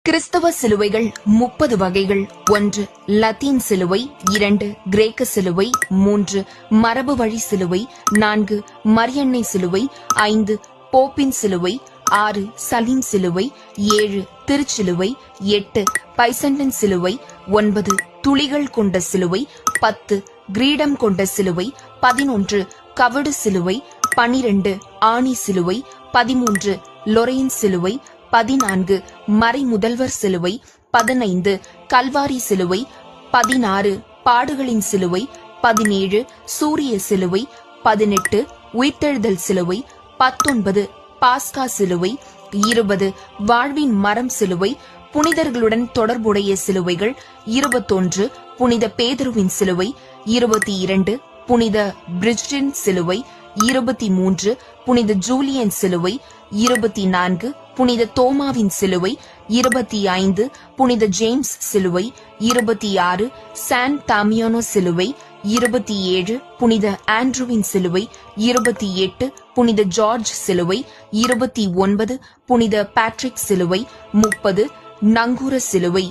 கிறிஸ்தவ சிலுவைகள் 30 வகைகள். 1. லத்தீன் சிலுவை. 2. கிரேக்க சிலுவை. 3. மரபு வழி சிலுவை. 4. மரியன்னை சிலுவை. 5. போப்பின் சிலுவை. 6. சலீம் சிலுவை. 7. திருச்சிலுவை. 8. பைசண்டன் சிலுவை. 9. துளிகள் கொண்ட சிலுவை. 10. கிரீடம் கொண்ட சிலுவை. 11. கவடு சிலுவை. 12. ஆணி சிலுவை. 13. லொரைன் சிலுவை. 14. மறை முதல்வர் சிலுவை. 15. கல்வாரி சிலுவை. 16. பாடுகளின் சிலுவை. 17. சூரிய சிலுவை. 18. உயிர்த்தெழுதல் சிலுவை. 19. பாஸ்கா சிலுவை. 20. வாழ்வின் மரம் சிலுவை. புனிதர்களுடன் தொடர்புடைய சிலுவைகள். 21. புனித பேதுருவின் சிலுவை. 22. புனித பிரிட்ஜின் சிலுவை. 23. புனித ஜூலியன் சிலுவை. 24. புனித தோமாவின் சிலுவை. 25. புனித ஜேம்ஸ் சிலுவை. 26. சான் தாமியானோ சிலுவை. 27. புனித ஆண்ட்ரூவின் சிலுவை. 28. புனித ஜார்ஜ் சிலுவை. 29. புனித பேட்ரிக் சிலுவை. 30. நங்கூர சிலுவை.